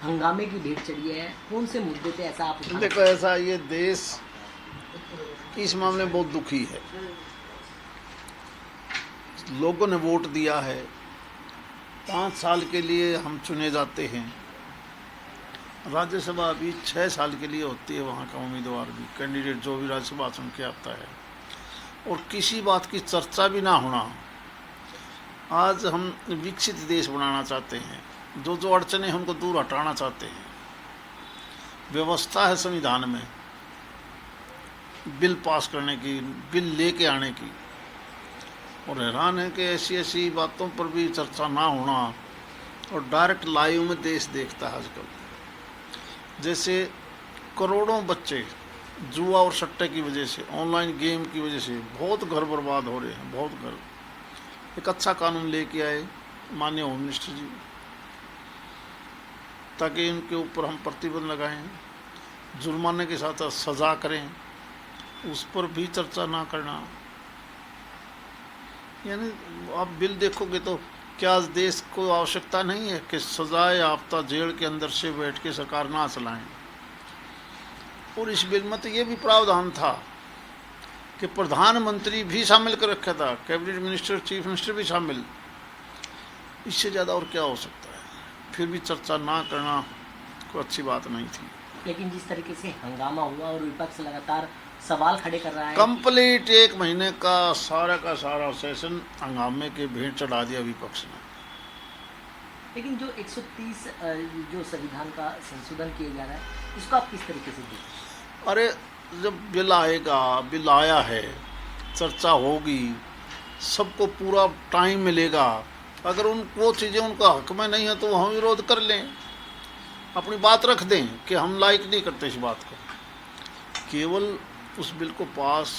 हंगामे की भेंट चढ़ी है, कौन से मुद्दे पे ऐसा आप देखो, ऐसा ये देश इस मामले में बहुत दुखी है। लोगों ने वोट दिया है, 5 साल के लिए हम चुने जाते हैं। राज्यसभा अभी 6 साल के लिए होती है, वहाँ का उम्मीदवार भी, कैंडिडेट जो भी राज्यसभा चुन के आता है, और किसी बात की चर्चा भी ना होना। आज हम विकसित देश बनाना चाहते हैं, जो जो अड़चने हैं उनको दूर हटाना चाहते हैं। व्यवस्था है संविधान में बिल पास करने की, बिल लेके आने की, और हैरान है कि ऐसी ऐसी बातों पर भी चर्चा ना होना। और डायरेक्ट लाइव में देश देखता है आजकल। जैसे करोड़ों बच्चे जुआ और सट्टे की वजह से, ऑनलाइन गेम की वजह से बहुत घर बर्बाद हो रहे हैं, बहुत घर। एक अच्छा कानून लेके आए माननीय होम मिनिस्टर जी, ताकि इनके ऊपर हम प्रतिबंध लगाएं, जुर्माने के साथ साथ सज़ा करें, उस पर भी चर्चा ना करना। यानी आप बिल देखोगे तो क्या देश को आवश्यकता नहीं है कि सजाए याफ्ता जेल के अंदर से बैठ के सरकार ना चलाएं। और इस बिल में तो ये भी प्रावधान था कि प्रधानमंत्री भी शामिल कर रखा था, कैबिनेट मिनिस्टर, चीफ मिनिस्टर भी शामिल। इससे ज़्यादा और क्या हो सकता है? फिर भी चर्चा ना करना कोई अच्छी बात नहीं थी। लेकिन जिस तरीके से हंगामा हुआ और विपक्ष लगातार सवाल खड़े कर रहा है, कंप्लीट 1 महीने का सारा सेशन हंगामे के भेंट चढ़ा दिया विपक्ष ने। लेकिन जो 130 जो संविधान का संशोधन किया जा रहा है, इसको आप किस तरीके से देखते? अरे जब बिल आएगा, बिल आया है, चर्चा होगी, सबको पूरा टाइम मिलेगा। अगर वो चीज़ें उनका हक में नहीं है तो हम विरोध कर लें, अपनी बात रख दें कि हम लाइक नहीं करते इस बात को। केवल उस बिल को पास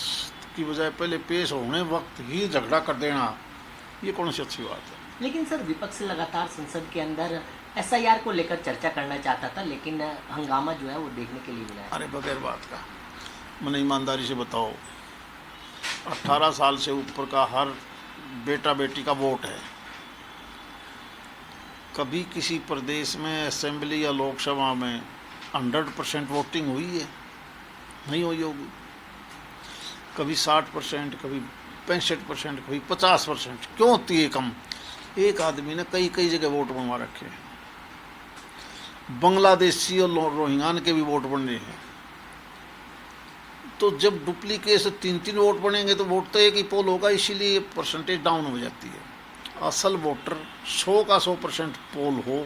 की बजाय पहले पेश होने वक्त ही झगड़ा कर देना, ये कौन सी अच्छी बात है? लेकिन सर, विपक्ष लगातार संसद के अंदर SIR को लेकर चर्चा करना चाहता था, लेकिन हंगामा जो है वो देखने के लिए मिला। अरे बगैर बात का, मैंने ईमानदारी से बताओ, 18 साल से ऊपर का हर बेटा बेटी का वोट है। कभी किसी प्रदेश में असेंबली या लोकसभा में 100% वोटिंग हुई है? नहीं हुई होगी। कभी 60%, कभी 65%, कभी 50%। क्यों होती है कम? एक आदमी ने कई जगह वोट बनवा रखे हैं। बांग्लादेशी और रोहिंग्यान के भी वोट बन रहे हैं। तो जब डुप्लीकेट से 3 वोट बनेंगे तो वोट तो एक ही पोल होगा, इसीलिए परसेंटेज डाउन हो जाती है। असल वोटर 100 का 100% पोल हो,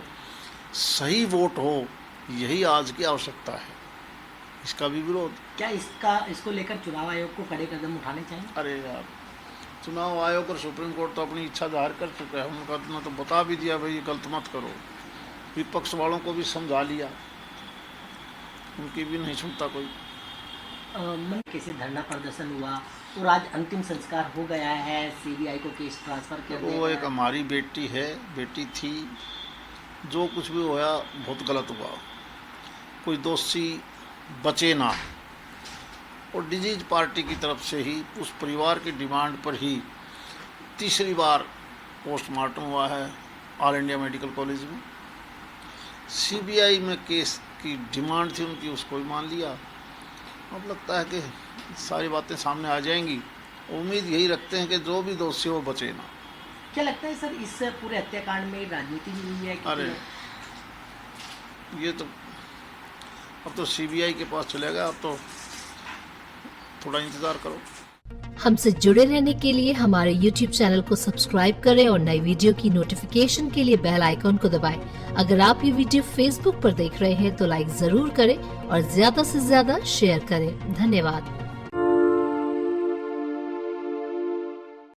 सही वोट हो, यही आज की आवश्यकता है। इसका भी विरोध। क्या इसको लेकर चुनाव आयोग को कड़े कदम उठाने चाहिए? अरे यार, चुनाव आयोग और सुप्रीम कोर्ट तो अपनी इच्छा जाहिर कर चुका है। उनका तो बता भी दिया भाई गलत मत करो। विपक्ष वालों को भी समझा लिया, उनकी भी नहीं सुनता कोई। मन कैसे धरना प्रदर्शन हुआ और आज अंतिम संस्कार हो गया है, CBI को केस ट्रांसफर कर दिया। वो एक हमारी बेटी है, बेटी थी, जो कुछ भी होया बहुत गलत हुआ। कोई दोषी बचे ना। और डिजीज पार्टी की तरफ से ही उस परिवार की डिमांड पर ही तीसरी बार पोस्टमार्टम हुआ है ऑल इंडिया मेडिकल कॉलेज में। CBI में केस की डिमांड थी उनकी, उसको भी मान लिया। अब लगता है कि सारी बातें सामने आ जाएंगी। उम्मीद यही रखते हैं कि जो भी दोषी हो बचे ना। क्या लगता है सर, इस पूरे हत्याकांड में राजनीति भी हुई है? अरे ये तो अब तो CBI के पास चलेगा, अब तो थोड़ा इंतजार करो। हमसे जुड़े रहने के लिए हमारे YouTube चैनल को सब्सक्राइब करें और नई वीडियो की नोटिफिकेशन के लिए बेल आइकॉन को दबाएं। अगर आप ये वीडियो Facebook पर देख रहे हैं तो लाइक जरूर करें और ज्यादा से ज्यादा शेयर करें। धन्यवाद।